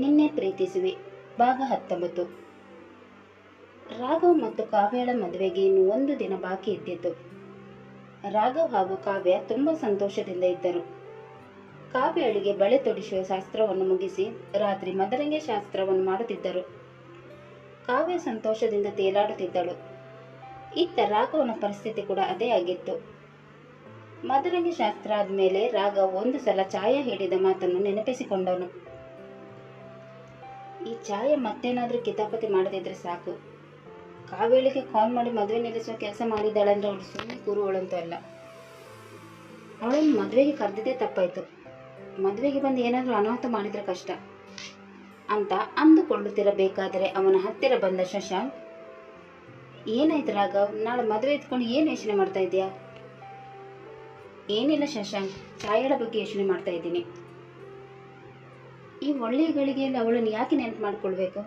ನಿನ್ನೆ ಪ್ರೀತಿಸುವೆ ಭಾಗ 19. ರಾಘವ್ ಮತ್ತು ಕಾವ್ಯಳ ಮದುವೆಗೆ ಇನ್ನು ಒಂದು ದಿನ ಬಾಕಿ ಇದ್ದಿತ್ತು. ರಾಘವ್ ಹಾಗೂ ಕಾವ್ಯ ತುಂಬ ಸಂತೋಷದಿಂದ ಇದ್ದರು. ಕಾವ್ಯಳಿಗೆ ಬಳೆ ತೊಡಿಸುವ ಶಾಸ್ತ್ರವನ್ನು ಮುಗಿಸಿ ರಾತ್ರಿ ಮದರಂಗಿ ಶಾಸ್ತ್ರವನ್ನು ಮಾಡುತ್ತಿದ್ದರು. ಕಾವ್ಯ ಸಂತೋಷದಿಂದ ತೇಲಾಡುತ್ತಿದ್ದಳು. ಇತ್ತ ರಾಘವನ ಪರಿಸ್ಥಿತಿ ಕೂಡ ಅದೇ ಆಗಿತ್ತು. ಮದರಂಗಿ ಶಾಸ್ತ್ರ ಆದಮೇಲೆ ರಾಘವ್ ಒಂದು ಸಲ ಛಾಯಾ ಹೇಳಿದ ಮಾತನ್ನು ನೆನಪಿಸಿಕೊಂಡನು. ಈ ಛಾಯಾ ಮತ್ತೇನಾದ್ರೂ ಕಿತಾಪತಿ ಮಾಡದಿದ್ರೆ ಸಾಕು. ಕಾವೇಳಿಗೆ ಕಾಲ್ ಮಾಡಿ ಮದುವೆ ನಿಲ್ಲಿಸುವ ಕೆಲಸ ಮಾಡಿದ್ದಾಳಂದ್ರೆ ಅವಳು ಸುಮ್ಮನೆ ಕೂರುವಳಂತೂ ಅಲ್ಲ. ಅವಳನ್ನು ಮದುವೆಗೆ ಕರೆದಿದ್ದೇ ತಪ್ಪಾಯ್ತು. ಮದುವೆಗೆ ಬಂದು ಏನಾದರೂ ಅನಾಹುತ ಮಾಡಿದ್ರೆ ಕಷ್ಟ ಅಂತ ಅಂದುಕೊಳ್ಳುತ್ತಿರಬೇಕಾದರೆ ಅವನ ಹತ್ತಿರ ಬಂದ ಶಶಾಂಕ್, ಏನಾಯ್ತು ರಾಘವ್, ನಾಳೆ ಮದುವೆ ಇಟ್ಕೊಂಡು ಏನು ಯೋಚನೆ ಮಾಡ್ತಾ ಇದೆಯಾ? ಏನಿಲ್ಲ ಶಶಾಂಕ್, ಛಾಯಾಳ ಬಗ್ಗೆ ಯೋಚನೆ ಮಾಡ್ತಾ ಇದ್ದೀನಿ. ಈ ಒಳ್ಳೆಯ ಗಳಿಗೆಯಲ್ಲಿ ಅವಳನ್ನು ಯಾಕೆ ನೆನಪು ಮಾಡಿಕೊಳ್ಬೇಕು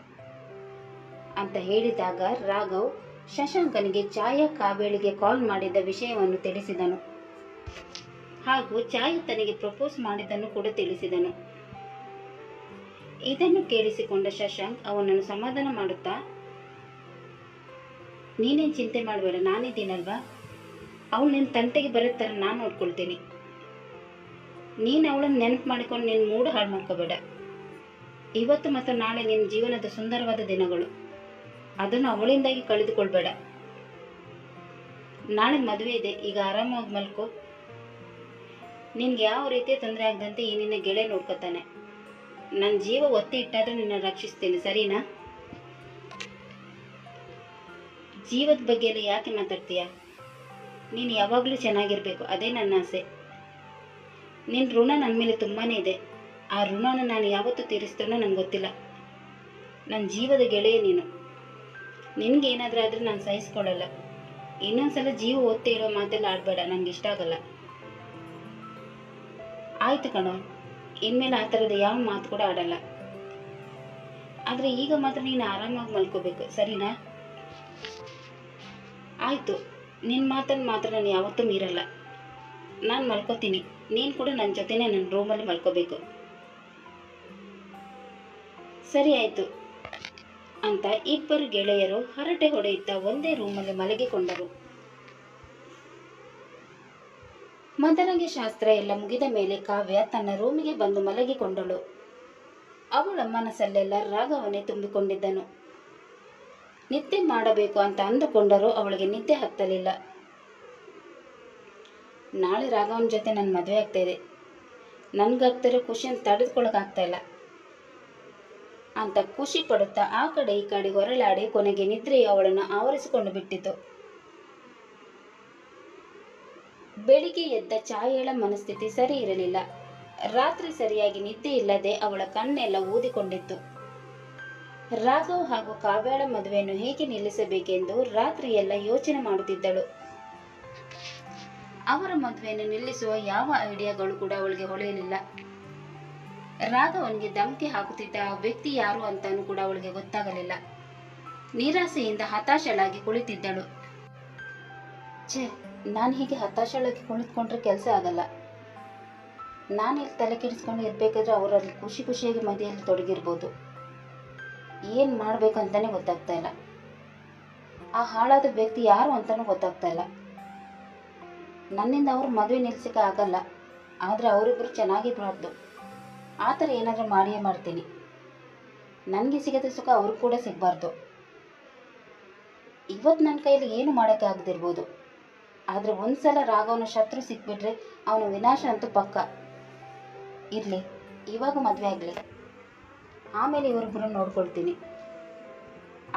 ಅಂತ ಹೇಳಿದಾಗ ರಾಘವ್ ಶಶಾಂಕನಿಗೆ ಛಾಯಾ ಕಾವೇಳಿಗೆ ಕಾಲ್ ಮಾಡಿದ್ದ ವಿಷಯವನ್ನು ತಿಳಿಸಿದನು. ಹಾಗೂ ಛಾಯಾ ತನಗೆ ಪ್ರಪೋಸ್ ಮಾಡಿದ್ದನ್ನು ಕೂಡ ತಿಳಿಸಿದನು. ಇದನ್ನು ಕೇಳಿಸಿಕೊಂಡ ಶಶಾಂಕ್ ಅವನನ್ನು ಸಮಾಧಾನ ಮಾಡುತ್ತಾ, ನೀನೇನು ಚಿಂತೆ ಮಾಡಬೇಡ, ನಾನಿದ್ದೀನಲ್ವಾ, ಅವಳು ನಿನ್ನ ತಂಟೆಗೆ ಬರುತ್ತಾರೆ, ನಾನು ನೋಡ್ಕೊಳ್ತೀನಿ. ನೀನು ಅವಳನ್ನು ನೆನಪು ಮಾಡಿಕೊಂಡು ನಿನ್ನ ಮೂಡು ಹಾಳು ಮಾಡ್ಕೋಬೇಡ. ಇವತ್ತು ಮತ್ತು ನಾಳೆ ನಿನ್ನ ಜೀವನದ ಸುಂದರವಾದ ದಿನಗಳು, ಅದನ್ನು ಅವಳಿಂದಾಗಿ ಕಳೆದುಕೊಳ್ಬೇಡ. ನಾಳೆ ಮದುವೆ ಇದೆ, ಈಗ ಆರಾಮಾಗಿ ಮಲ್ಕೋ. ನಿನ್ಗೆ ಯಾವ ರೀತಿಯ ತೊಂದರೆ ಆಗದಂತೆ ಈ ನಿನ್ನ ಗೆಳೆ ನೋಡ್ಕೊತಾನೆ. ನನ್ನ ಜೀವ ಒತ್ತಿ ಇಟ್ಟಾದ್ರೂ ನಿನ್ನ ರಕ್ಷಿಸ್ತೀನಿ, ಸರಿನಾ? ಜೀವದ ಬಗ್ಗೆ ಎಲ್ಲ ಯಾಕೆ ಮಾತಾಡ್ತೀಯ? ನೀನು ಯಾವಾಗಲೂ ಚೆನ್ನಾಗಿರ್ಬೇಕು, ಅದೇ ನನ್ನ ಆಸೆ. ನಿನ್ನ ಋಣ ನನ್ನ ಮೇಲೆ ತುಂಬಾ ಇದೆ. ಆ ಋಣನ ನಾನು ಯಾವತ್ತೂ ತೀರಿಸ್ತಾನೋ ನನಗೆ ಗೊತ್ತಿಲ್ಲ. ನನ್ನ ಜೀವದ ಗೆಳೆಯ ನೀನು. ನಿನಗೇನಾದರೂ ಆದರೆ ನಾನು ಸಹಿಸ್ಕೊಳ್ಳಲ್ಲ. ಇನ್ನೊಂದ್ಸಲ ಜೀವ ಒತ್ತಿ ಇಡೋ ಮಾತೆಲ್ಲ ಆಡಬೇಡ, ನನಗೆ ಇಷ್ಟ ಆಗಲ್ಲ. ಆಯ್ತು ಕಣೋ, ಇನ್ಮೇಲೆ ಆ ಥರದ ಯಾವ ಮಾತು ಕೂಡ ಆಡಲ್ಲ. ಆದರೆ ಈಗ ಮಾತ್ರ ನೀನು ಆರಾಮಾಗಿ ಮಲ್ಕೋಬೇಕು, ಸರಿನಾ? ಆಯಿತು, ನಿನ್ನ ಮಾತನ್ನು ಮಾತ್ರ ನಾನು ಯಾವತ್ತೂ ಮೀರಲ್ಲ. ನಾನು ಮಲ್ಕೋತೀನಿ, ನೀನು ಕೂಡ ನನ್ನ ಜೊತೆನೇ ನನ್ನ ರೂಮಲ್ಲಿ ಮಲ್ಕೋಬೇಕು. ಸರಿ ಆಯಿತು ಅಂತ ಇಬ್ಬರು ಗೆಳೆಯರು ಹರಟೆ ಹೊಡೆಯುತ್ತಾ ಒಂದೇ ರೂಮಲ್ಲಿ ಮಲಗಿಕೊಂಡರು. ಮದರಂಗಿ ಶಾಸ್ತ್ರ ಎಲ್ಲ ಮುಗಿದ ಮೇಲೆ ಕಾವ್ಯ ತನ್ನ ರೂಮಿಗೆ ಬಂದು ಮಲಗಿಕೊಂಡಳು. ಅವಳ ಮನಸ್ಸಲ್ಲೆಲ್ಲ ರಾಘವನೇ ತುಂಬಿಕೊಂಡಿದ್ದನು. ನಿದ್ದೆ ಮಾಡಬೇಕು ಅಂತ ಅಂದುಕೊಂಡರೂ ಅವಳಿಗೆ ನಿದ್ದೆ ಹತ್ತಲಿಲ್ಲ. ನಾಳೆ ರಾಘವನ ಜೊತೆ ನನ್ನ ಮದುವೆ ಆಗ್ತಾ ಇದೆ, ನನಗಾಗ್ತಿರೋ ಖುಷಿಯನ್ನು ತಡೆದುಕೊಳ್ಳೋಕ್ಕಾಗ್ತಾ ಇಲ್ಲ ಅಂತ ಖುಷಿ ಪಡುತ್ತಾ ಆ ಕಡೆ ಈ ಕಡೆ ಹೊರಳಾಡಿ ಕೊನೆಗೆ ನಿದ್ರೆಯು ಅವಳನ್ನು ಆವರಿಸಿಕೊಂಡು ಬಿಟ್ಟಿತು. ಬೆಳಿಗ್ಗೆ ಎದ್ದ ಛಾಯೆಳ ಮನಸ್ಥಿತಿ ಸರಿ ಇರಲಿಲ್ಲ. ರಾತ್ರಿ ಸರಿಯಾಗಿ ನಿದ್ದೆ ಇಲ್ಲದೆ ಅವಳ ಕಣ್ಣೆಲ್ಲ ಊದಿಕೊಂಡಿತ್ತು. ರಾಘವ್ ಹಾಗೂ ಕಾವ್ಯಳ ಮದುವೆಯನ್ನು ಹೇಗೆ ನಿಲ್ಲಿಸಬೇಕೆಂದು ರಾತ್ರಿಯೆಲ್ಲ ಯೋಚನೆ ಮಾಡುತ್ತಿದ್ದಳು. ಅವರ ಮದುವೆಯನ್ನು ನಿಲ್ಲಿಸುವ ಯಾವ ಐಡಿಯಾಗಳು ಕೂಡ ಅವಳಿಗೆ ಹೊಳೆಯಲಿಲ್ಲ. ರಾಘವನಿಗೆ ಧಮಕಿ ಹಾಕುತ್ತಿದ್ದ ಆ ವ್ಯಕ್ತಿ ಯಾರು ಅಂತಾನೂ ಕೂಡ ಅವಳಿಗೆ ಗೊತ್ತಾಗಲಿಲ್ಲ. ನಿರಾಸೆಯಿಂದ ಹತಾಶಳಾಗಿ ಕುಳಿತಿದ್ದಳು. ನಾನು ಹೀಗೆ ಹತಾಶಳಾಗಿ ಕುಳಿತುಕೊಂಡ್ರೆ ಕೆಲಸ ಆಗಲ್ಲ. ನಾನಿಲ್ಲಿ ತಲೆ ಕೆಡಿಸ್ಕೊಂಡು ಇರಬೇಕಾದ್ರೆ ಅವರಲ್ಲಿ ಖುಷಿ ಖುಷಿಯಾಗಿ ಮದುವೆಯಲ್ಲಿ ತೊಡಗಿರ್ಬೋದು. ಏನು ಮಾಡಬೇಕಂತಾನೆ ಗೊತ್ತಾಗ್ತಾ ಇಲ್ಲ. ಆ ಹಾಳಾದ ವ್ಯಕ್ತಿ ಯಾರು ಅಂತಾನೂ ಗೊತ್ತಾಗ್ತಾ ಇಲ್ಲ. ನನ್ನಿಂದ ಅವ್ರ ಮದುವೆ ನಿಲ್ಸಕ್ಕೆ ಆಗಲ್ಲ, ಆದರೆ ಅವರಿಬ್ಬರು ಚೆನ್ನಾಗಿರ್ಬಾರ್ದು. ಆ ಥರ ಏನಾದರೂ ಮಾಡಿಯೇ ಮಾಡ್ತೀನಿ. ನನಗೆ ಸಿಗದ ಸುಖ ಅವ್ರಿಗೆ ಕೂಡ ಸಿಗಬಾರ್ದು. ಇವತ್ತು ನನ್ನ ಕೈಯಲ್ಲಿ ಏನು ಮಾಡೋಕ್ಕೆ ಆಗದಿರ್ಬೋದು, ಆದರೆ ಒಂದ್ಸಲ ರಾಘವನ ಶತ್ರು ಸಿಕ್ಬಿಟ್ರೆ ಅವನ ವಿನಾಶ ಅಂತೂ ಪಕ್ಕ. ಇರಲಿ, ಇವಾಗ ಮದುವೆ ಆಗಲಿ, ಆಮೇಲೆ ಇವರಿಬ್ಬರು ನೋಡ್ಕೊಳ್ತೀನಿ.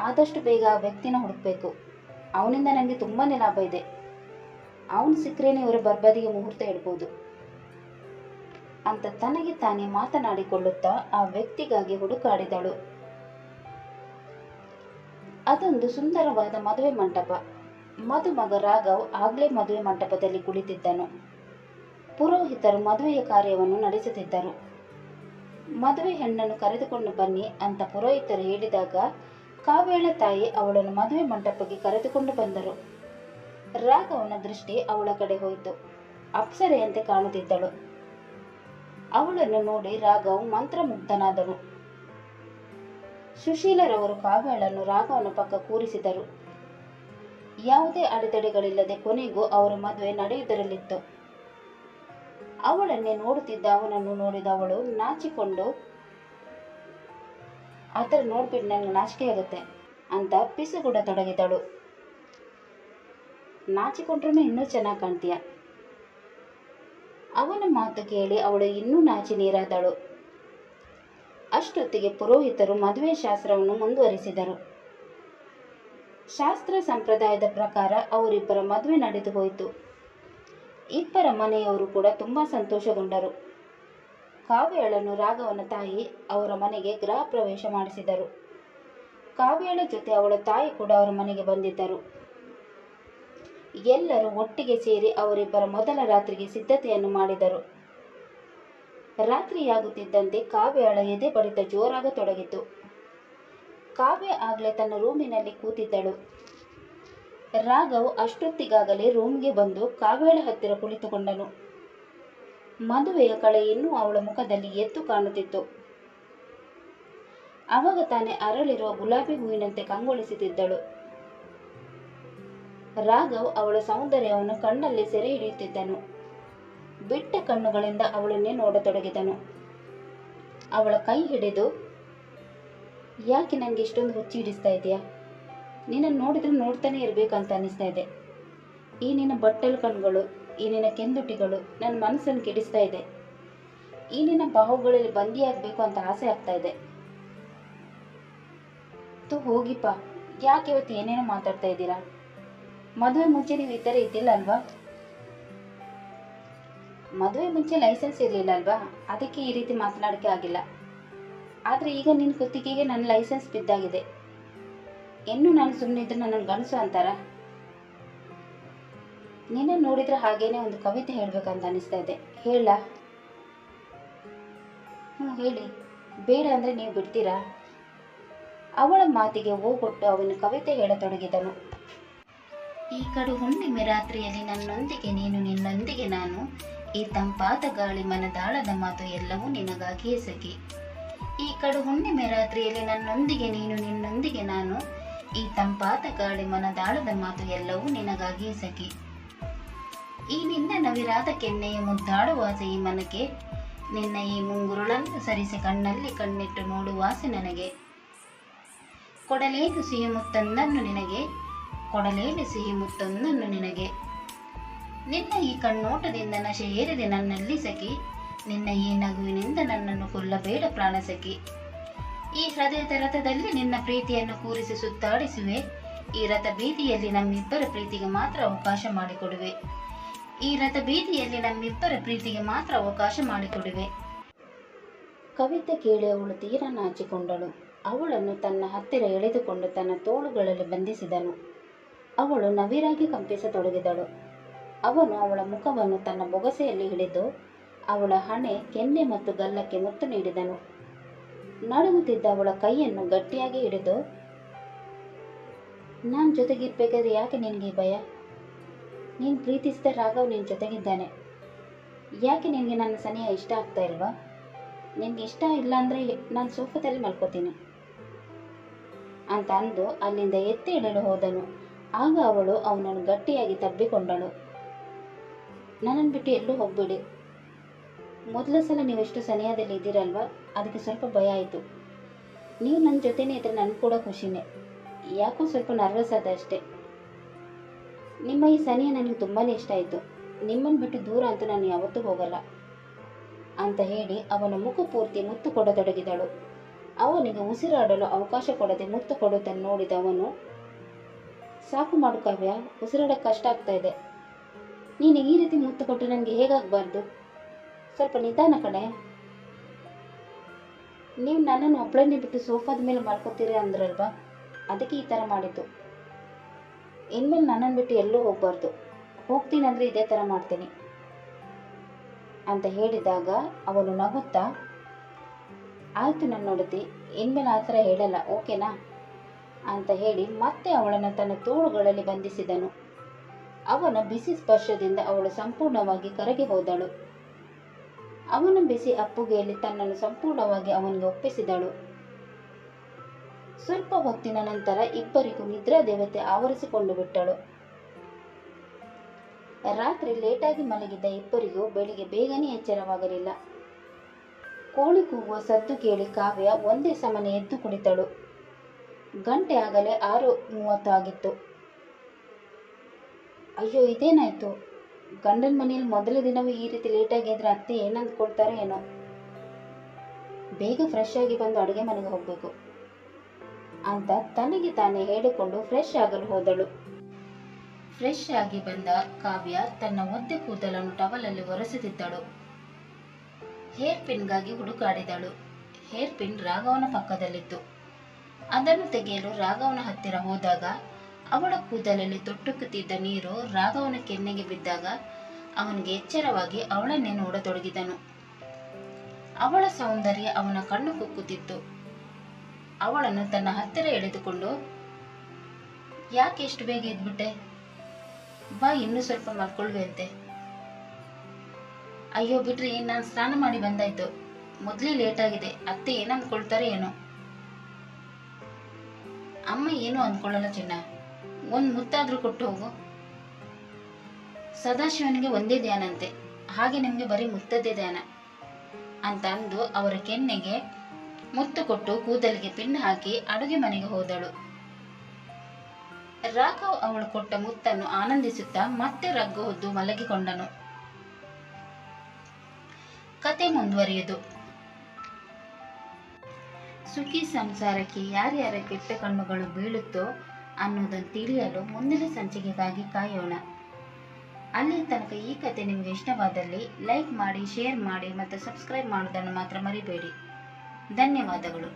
ಆದಷ್ಟು ಬೇಗ ಆ ವ್ಯಕ್ತಿನ ಹುಡುಕಬೇಕು. ಅವನಿಂದ ನನಗೆ ತುಂಬಾ ಲಾಭ ಇದೆ. ಅವನು ಸಿಕ್ಕರೇನೆ ಇವರ ಬರ್ಬದಿಗೆ ಮುಹೂರ್ತ ಇಡ್ಬೋದು ಅಂತ ತನಗೆ ತಾನೇ ಮಾತನಾಡಿಕೊಳ್ಳುತ್ತಾ ಆ ವ್ಯಕ್ತಿಗಾಗಿ ಹುಡುಕಾಡಿದಳು. ಅದೊಂದು ಸುಂದರವಾದ ಮದುವೆ ಮಂಟಪ. ಮದುಮಗ ರಾಘವ್ ಆಗ್ಲೇ ಮದುವೆ ಮಂಟಪದಲ್ಲಿ ಕುಳಿತಿದ್ದನು. ಪುರೋಹಿತರು ಮದುವೆಯ ಕಾರ್ಯವನ್ನು ನಡೆಸುತ್ತಿದ್ದರು. ಮದುವೆ ಹೆಣ್ಣನ್ನು ಕರೆದುಕೊಂಡು ಬನ್ನಿ ಅಂತ ಪುರೋಹಿತರು ಹೇಳಿದಾಗ ಕಾವ್ಯಳ ತಾಯಿ ಅವಳನ್ನು ಮದುವೆ ಮಂಟಪಕ್ಕೆ ಕರೆದುಕೊಂಡು ಬಂದರು. ರಾಘವನ ದೃಷ್ಟಿ ಅವಳ ಕಡೆ ಹೋಯಿತು. ಅಪ್ಸರೆಯಂತೆ ಕಾಣುತ್ತಿದ್ದಳು. ಅವಳನ್ನು ನೋಡಿ ರಾಘವ್ ಮಂತ್ರಮುಗ್ಧನಾದನು. ಸುಶೀಲರವರು ಕಾವ್ಯಳನ್ನು ರಾಘವನ ಪಕ್ಕ ಕೂರಿಸಿದರು. ಯಾವುದೇ ಅಡೆತಡೆಗಳಿಲ್ಲದೆ ಕೊನೆಗೂ ಅವರ ಮದುವೆ ನಡೆಯುವುದರಲ್ಲಿತ್ತು. ಅವಳನ್ನೇ ನೋಡುತ್ತಿದ್ದ ಅವನನ್ನು ನೋಡಿದ ಅವಳು ನಾಚಿಕೊಂಡು, ಆ ಥರ ನೋಡ್ಬಿಟ್ಟು ನನಗೆ ನಾಚಿಕೆ ಆಗುತ್ತೆ ಅಂತ ಪಿಸುಗುಡತೊಡಗಿದಳು. ನಾಚಿಕೊಂಡ್ರೂ ಇನ್ನೂ ಚೆನ್ನಾಗಿ ಕಾಣ್ತೀಯ. ಅವನ ಮಾತು ಕೇಳಿ ಅವಳು ಇನ್ನೂ ನಾಚಿ ನೀರಾದಳು. ಅಷ್ಟೊತ್ತಿಗೆ ಪುರೋಹಿತರು ಮದುವೆ ಶಾಸ್ತ್ರವನ್ನು ಮುಂದುವರಿಸಿದರು. ಶಾಸ್ತ್ರ ಸಂಪ್ರದಾಯದ ಪ್ರಕಾರ ಅವರಿಬ್ಬರ ಮದುವೆ ನಡೆದು ಹೋಯಿತು. ಇಬ್ಬರ ಮನೆಯವರು ಕೂಡ ತುಂಬಾ ಸಂತೋಷಗೊಂಡರು. ಕಾವ್ಯಳನ್ನು ರಾಘವನ ತಾಯಿ ಅವರ ಮನೆಗೆ ಗೃಹ ಪ್ರವೇಶ ಮಾಡಿಸಿದರು. ಕಾವ್ಯಳ ಜೊತೆ ಅವಳ ತಾಯಿ ಕೂಡ ಅವರ ಮನೆಗೆ ಬಂದಿದ್ದರು. ಎಲ್ಲರೂ ಒಟ್ಟಿಗೆ ಸೇರಿ ಅವರಿಬ್ಬರ ಮೊದಲ ರಾತ್ರಿಗೆ ಸಿದ್ಧತೆಯನ್ನು ಮಾಡಿದರು. ರಾತ್ರಿಯಾಗುತ್ತಿದ್ದಂತೆ ಕಾವ್ಯಳ ಎದೆ ಬಡಿತ ಜೋರಾಗತೊಡಗಿತು. ಕಾವ್ಯ ಆಗಲೇ ತನ್ನ ರೂಮಿನಲ್ಲಿ ಕೂತಿದ್ದಳು. ರಾಘವ್ ಅಷ್ಟೊತ್ತಿಗಾಗಲೇ ರೂಮ್ಗೆ ಬಂದು ಕಾವ್ಯಳ ಹತ್ತಿರ ಕುಳಿತುಕೊಂಡನು. ಮದುವೆಯ ಕಳೆ ಇನ್ನೂ ಅವಳ ಮುಖದಲ್ಲಿ ಎದ್ದು ಕಾಣುತ್ತಿತ್ತು. ಆವಾಗ ತಾನೇ ಅರಳಿರುವ ಗುಲಾಬಿ ಹೂವಿನಂತೆ ಕಂಗೊಳಿಸುತ್ತಿದ್ದಳು. ರಾಘವ್ ಅವಳ ಸೌಂದರ್ಯವನ್ನು ಕಣ್ಣಲ್ಲಿ ಸೆರೆ ಹಿಡಿಯುತ್ತಿದ್ದನು. ಬಿಟ್ಟ ಕಣ್ಣುಗಳಿಂದ ಅವಳನ್ನೇ ನೋಡತೊಡಗಿದನು. ಅವಳ ಕೈ ಹಿಡಿದು, ಯಾಕೆ ನನಗೆ ಇಷ್ಟೊಂದು ಹುಚ್ಚಿ ಹಿಡಿಸ್ತಾ ಇದೆಯಾ? ನಿನ್ನನ್ನು ನೋಡಿದ್ರೆ ನೋಡ್ತಾನೆ ಇರಬೇಕಂತ ಅನಿಸ್ತಾ ಇದೆ. ಈ ನಿನ್ನ ಬಟ್ಟಲು ಕಣ್ಗಳು, ಈ ನಿನ್ನ ಕೆಂದುಟಿಗಳು ನನ್ನ ಮನಸ್ಸನ್ನು ಕೆಡಿಸ್ತಾ ಇದೆ. ಈ ನಿನ್ನ ಬಾಹುಗಳಲ್ಲಿ ಬಂದಿಯಾಗಬೇಕು ಅಂತ ಆಸೆ ಆಗ್ತಾ ಇದೆ. ಹೋಗಿಪ್ಪ, ಯಾಕೆ ಇವತ್ತು ಏನೇನೋ ಮಾತಾಡ್ತಾ ಇದ್ದೀರಾ? ಮದುವೆ ಮುಂಚೆ ನೀವು ಈ ಥರ ಇದ್ದಿಲ್ಲ ಅಲ್ವಾ? ಮದುವೆ ಮುಂಚೆ ಲೈಸೆನ್ಸ್ ಇರಲಿಲ್ಲ ಅಲ್ವಾ? ಅದಕ್ಕೆ ಈ ರೀತಿ ಮಾತನಾಡೋಕ್ಕೆ ಆಗಿಲ್ಲ. ಆದರೆ ಈಗ ನಿನ್ನ ಕುತ್ತಿಗೆಗೆ ನನ್ನ ಲೈಸೆನ್ಸ್ ಬಿದ್ದಾಗಿದೆ. ಇನ್ನು ನಾನು ಸುಮ್ಮನಿದ್ರೆ ನನ್ನ ಗಂಡಸು ಅಂತಾರ? ನಿನ್ನ ನೋಡಿದ್ರೆ ಹಾಗೇನೆ ಒಂದು ಕವಿತೆ ಹೇಳ್ಬೇಕಂತ ಅನಿಸ್ತಾ ಇದೆ. ಹೇಳ? ಹೇಳಿ. ಬೇಡ ಅಂದರೆ ನೀವು ಬಿಡ್ತೀರಾ? ಅವಳ ಮಾತಿಗೆ ಓಗೊಟ್ಟು ಅವನು ಕವಿತೆ ಹೇಳತೊಡಗಿದನು. ಈ ಕಡು ಹುಣ್ಣಿಮೆ ರಾತ್ರಿಯಲ್ಲಿ ನನ್ನೊಂದಿಗೆ ನೀನು, ನಿನ್ನೊಂದಿಗೆ ನಾನು, ಈ ತಂಪಾದ ಗಾಳಿ ಮನದಾಳದ ಮಾತು ಎಲ್ಲವೂ ನಿನಗಾಗಿಯೇ ಸಖಿ. ಈ ಕಡು ಹುಣ್ಣಿಮೆ ರಾತ್ರಿಯಲ್ಲಿ ನನ್ನೊಂದಿಗೆ ನೀನು, ನಿನ್ನೊಂದಿಗೆ ನಾನು, ಈ ತಂಪಾದ ಗಾಳಿ ಮನದಾಳದ ಮಾತು ಎಲ್ಲವೂ ನಿನಗಾಗಿಯೇ ಸಖಿ. ಈ ನಿನ್ನ ನವಿರಾದ ಕೆನ್ನೆಯ ಮುದ್ದಾಡುವ ಆಸೆ ಈ ಮನಕ್ಕೆ, ನಿನ್ನ ಈ ಮುಂಗುರುಳನ್ನು ಸರಿಸಿ ಕಣ್ಣಲ್ಲಿ ಕಣ್ಣಿಟ್ಟು ನೋಡುವ ಆಸೆ ನನಗೆ. ಕೊಡಲೇನು ಸಿಹಿ ಮುತ್ತೊಂದನ್ನು ನಿನಗೆ, ಕೊಡಲೇನು ಸಿಹಿ ಮುತ್ತೊಂದನ್ನು ನಿನಗೆ. ನಿನ್ನ ಈ ಕಣ್ಣೋಟದಿಂದ ನಶೆ ಏರಿದೆ ನನ್ನಲ್ಲಿ ಸಖಿ, ನಿನ್ನ ಈ ನಗುವಿನಿಂದ ನನ್ನನ್ನು ಕೊಲ್ಲಬೇಡ ಪ್ರಾಣ ಸಖಿ. ಈ ಹೃದಯದ ರಥದಲ್ಲಿ ನಿನ್ನ ಪ್ರೀತಿಯನ್ನು ಕೂರಿಸಿ ಸುತ್ತಾಡಿಸುವೆ, ಈ ರಥ ಬೀದಿಯಲ್ಲಿ ನಮ್ಮಿಬ್ಬರ ಪ್ರೀತಿಗೆ ಮಾತ್ರ ಅವಕಾಶ ಮಾಡಿಕೊಡುವೆ, ಈ ರಥ ಬೀದಿಯಲ್ಲಿ ನಮ್ಮಿಬ್ಬರ ಪ್ರೀತಿಗೆ ಮಾತ್ರ ಅವಕಾಶ ಮಾಡಿಕೊಡುವೆ. ಕವಿತೆ ಕೇಳಿ ಅವಳು ತೀರಾ ನಾಚಿಕೊಂಡಳು. ಅವಳನ್ನು ತನ್ನ ಹತ್ತಿರ ಎಳೆದುಕೊಂಡು ತನ್ನ ತೋಳುಗಳಲ್ಲಿ ಬಂಧಿಸಿದನು. ಅವಳು ನವಿರಾಗಿ ಕಂಪಿಸತೊಡಗಿದಳು. ಅವನು ಅವಳ ಮುಖವನ್ನು ತನ್ನ ಬೊಗಸೆಯಲ್ಲಿ ಹಿಡಿದು ಅವಳ ಹಣೆ, ಕೆನ್ನೆ ಮತ್ತು ಗಲ್ಲಕ್ಕೆ ಮುತ್ತು ನೀಡಿದನು. ನಡುಗುತ್ತಿದ್ದ ಅವಳ ಕೈಯನ್ನು ಗಟ್ಟಿಯಾಗಿ ಹಿಡಿದು, ನಾನು ಜೊತೆಗಿರ್ಬೇಕಾದ್ರೆ ಯಾಕೆ ನಿನಗೆ ಭಯ? ನೀನು ಪ್ರೀತಿಸಿದ ರಾಘವ್ ನಿನ್ನ ಜೊತೆಗಿದ್ದಾನೆ. ಯಾಕೆ ನಿನಗೆ ನನ್ನ ಸನಿಹ ಇಷ್ಟ ಆಗ್ತಾ ಇಲ್ವಾ? ನಿನಗೆ ಇಷ್ಟ ಇಲ್ಲ ಅಂದರೆ ನಾನು ಸೋಫಾದಲ್ಲಿ ಮಲ್ಕೋತೀನಿ ಅಂತ ಅಂದು ಅಲ್ಲಿಂದ ಎತ್ತಿ ಇಡಲು ಹೋದನು. ಆಗ ಅವಳು ಅವನನ್ನು ಗಟ್ಟಿಯಾಗಿ ತಬ್ಬಿಕೊಂಡಳು. ನನ್ನನ್ನು ಬಿಟ್ಟು ಎಲ್ಲೂ ಹೋಗ್ಬೇಡಿ. ಮೊದಲ ಸಲ ನೀವೆಷ್ಟು ಸನಿಹದಲ್ಲಿ ಇದ್ದೀರಲ್ವ, ಅದಕ್ಕೆ ಸ್ವಲ್ಪ ಭಯ ಆಯಿತು. ನೀವು ನನ್ನ ಜೊತೆನೇ ಇದ್ದರೆ ನನಗೆ ಕೂಡ ಖುಷಿನೇ. ಯಾಕೋ ಸ್ವಲ್ಪ ನರ್ವಸ್ ಆದ ಅಷ್ಟೇ. ನಿಮ್ಮ ಈ ಸನಿಹ ನನಗೆ ತುಂಬಾ ಇಷ್ಟ ಆಯಿತು. ನಿಮ್ಮನ್ನು ಬಿಟ್ಟು ದೂರ ಅಂತೂ ನಾನು ಯಾವತ್ತೂ ಹೋಗಲ್ಲ ಅಂತ ಹೇಳಿ ಅವನ ಮುಖ ಪೂರ್ತಿ ಮುತ್ತು ಕೊಡತೊಡಗಿದಳು. ಅವನಿಗೆ ಉಸಿರಾಡಲು ಅವಕಾಶ ಕೊಡದೆ ಮುತ್ತು ಕೊಡುವುದನ್ನು ನೋಡಿದ ಅವನು, ಸಾಕು ಮಾಡು ಕಾವ್ಯ, ಉಸಿರಾಡಕ್ಕೆ ಕಷ್ಟ ಆಗ್ತಾ ಇದೆ. ನೀನು ಈ ರೀತಿ ಮುತ್ತು ಕೊಟ್ಟು ನನಗೆ ಹೇಗಾಗಬಾರ್ದು? ಸ್ವಲ್ಪ ನಿಧಾನ ಕಣೆ. ನೀವು ನನ್ನನ್ನು ಒಬ್ಬಳನ್ನೇ ಬಿಟ್ಟು ಸೋಫಾದ ಮೇಲೆ ಮಲ್ಕೋತೀರಿ ಅಂದ್ರಲ್ವಾ, ಅದಕ್ಕೆ ಈ ಥರ ಮಾಡಿದ್ದು. ಇನ್ಮೇಲೆ ನನ್ನನ್ನು ಬಿಟ್ಟು ಎಲ್ಲೂ ಹೋಗಬಾರ್ದು. ಹೋಗ್ತೀನಂದ್ರೆ ಇದೇ ಥರ ಮಾಡ್ತೀನಿ ಅಂತ ಹೇಳಿದಾಗ ಅವನು ನಗುತ್ತಾ, ಆಯಿತು ನನ್ನ ನೋಡುತ್ತಿ, ಇನ್ಮೇಲೆ ಆ ಥರ ಹೇಳಲ್ಲ, ಓಕೆನಾ ಅಂತ ಹೇಳಿ ಮತ್ತೆ ಅವಳನ್ನು ತನ್ನ ತೋಳುಗಳಲ್ಲಿ ಬಂಧಿಸಿದನು. ಅವನ ಬಿಸಿ ಸ್ಪರ್ಶದಿಂದ ಅವಳು ಸಂಪೂರ್ಣವಾಗಿ ಕರಗಿ ಹೋದಳು. ಅವನ ಬಿಸಿ ಅಪ್ಪುಗೆಯಲ್ಲಿ ತನ್ನನ್ನು ಸಂಪೂರ್ಣವಾಗಿ ಅವನಿಗೆ ಒಪ್ಪಿಸಿದಳು. ಸ್ವಲ್ಪ ಹೊತ್ತಿನ ನಂತರ ಇಬ್ಬರಿಗೂ ನಿದ್ರಾ ದೇವತೆ ಆವರಿಸಿಕೊಂಡು ಬಿಟ್ಟಳು. ರಾತ್ರಿ ಲೇಟಾಗಿ ಮಲಗಿದ್ದ ಇಬ್ಬರಿಗೂ ಬೆಳಿಗ್ಗೆ ಬೇಗನೆ ಎಚ್ಚರವಾಗಲಿಲ್ಲ. ಕೋಳಿ ಕೂಗುವ ಸದ್ದು ಕೇಳಿ ಕಾವ್ಯ ಒಂದೇ ಸಮನೆ ಎದ್ದು ಕುಳಿತಳು. ಗಂಟೆ ಆಗಲೇ 6:30 ಆಗಿತ್ತು. ಅಯ್ಯೋ, ಇದೇನಾಯ್ತು? ಗಂಡನ ಮನೆಯಲ್ಲಿ ಮೊದಲ ದಿನವೇ ಈ ರೀತಿ ಲೇಟಾಗಿ ಎದ್ರೆ ಅತ್ತೆ ಏನಂದ್ಕೊಳ್ತಾರೆ ಏನೋ. ಬೇಗ ಫ್ರೆಶ್ ಆಗಿ ಬಂದು ಅಡುಗೆ ಮನೆಗೆ ಹೋಗ್ಬೇಕು ಅಂತ ತನಗೆ ತಾನೇ ಹೇಳಿಕೊಂಡು ಫ್ರೆಶ್ ಆಗಲು ಹೋದಳು. ಫ್ರೆಶ್ ಆಗಿ ಬಂದ ಕಾವ್ಯ ತನ್ನ ಒದ್ದೆ ಕೂದಲನ್ನು ಟವಲಲ್ಲಿ ಒರೆಸುತ್ತಿದ್ದಳು. ಹೇರ್ ಪಿನ್ಗಾಗಿ ಹುಡುಕಾಡಿದಳು. ಹೇರ್ ಪಿನ್ ರಾಘವನ ಪಕ್ಕದಲ್ಲಿತ್ತು. ಅದನ್ನು ತೆಗೆಯಲು ರಾಘವನ ಹತ್ತಿರ ಹೋದಾಗ ಅವಳ ಕೂದಲಲ್ಲಿ ತೊಟ್ಟುಕುತ್ತಿದ್ದ ನೀರು ರಾಘವನ ಕೆನ್ನೆಗೆ ಬಿದ್ದಾಗ ಅವನಿಗೆ ಎಚ್ಚರವಾಗಿ ಅವಳನ್ನೇ ನೋಡತೊಡಗಿದನು. ಅವಳ ಸೌಂದರ್ಯ ಅವನ ಕಣ್ಣು ಕುಕ್ಕುತ್ತಿತ್ತು. ಅವಳನ್ನು ತನ್ನ ಹತ್ತಿರ ಎಳೆದುಕೊಂಡು, ಯಾಕೆ ಎಷ್ಟು ಬೇಗ ಎದ್ಬಿಟ್ಟೆ? ಬಾ, ಇನ್ನೂ ಸ್ವಲ್ಪ ಮಲ್ಕೊಳ್ವೆಂತೆ. ಅಯ್ಯೋ ಬಿಡ್ರಿ, ನಾನು ಸ್ನಾನ ಮಾಡಿ ಬಂದಾಯ್ತು. ಮೊದಲೇ ಲೇಟ್ ಆಗಿದೆ, ಅತ್ತೆ ಏನಂದ್ಕೊಳ್ತಾರೆ ಏನೋ. ಅಮ್ಮ ಏನೂ ಅಂದ್ಕೊಳ್ಳಲ್ಲ ಚಿನ್ನ, ಒಂದು ಮುತ್ತಾದ್ರೂ ಕೊಟ್ಟು ಹೋಗು. ಸದಾಶಿವನಿಗೆ ಒಂದೇ ಧ್ಯಾನಂತೆ, ಹಾಗೆ ನಿಮಗೆ ಬರೀ ಮುತ್ತದ್ದೇ ಧ್ಯಾನ ಅಂತ ಅಂದು ಅವರ ಕೆನ್ನೆಗೆ ಮುತ್ತು ಕೊಟ್ಟು ಕೂದಲಿಗೆ ಪಿನ್ ಹಾಕಿ ಅಡುಗೆ ಮನೆಗೆ ಹೋದಳು. ರಾಘವ್ ಅವಳು ಕೊಟ್ಟ ಮುತ್ತನ್ನು ಆನಂದಿಸುತ್ತಾ ಮತ್ತೆ ರಗ್ಗು ಹೊದ್ದು ಮಲಗಿಕೊಂಡನು. ಕತೆ ಮುಂದುವರಿಯುವುದು. ಸುಖಿ ಸಂಸಾರಕ್ಕೆ ಯಾರ್ಯಾರ ಕೆಟ್ಟ ಕಣ್ಣುಗಳು ಬೀಳುತ್ತೋ ಅನ್ನೋದನ್ನು ತಿಳಿಯಲು ಮುಂದಿನ ಸಂಚಿಕೆಗಾಗಿ ಕಾಯೋಣ. ಅಲ್ಲಿ ತನಕ ಈ ಕತೆ ನಿಮಗೆ ಇಷ್ಟವಾದಲ್ಲಿ ಲೈಕ್ ಮಾಡಿ, ಶೇರ್ ಮಾಡಿ ಮತ್ತು ಸಬ್ಸ್ಕ್ರೈಬ್ ಮಾಡೋದನ್ನು ಮಾತ್ರ ಮರಿಬೇಡಿ. ಧನ್ಯವಾದಗಳು.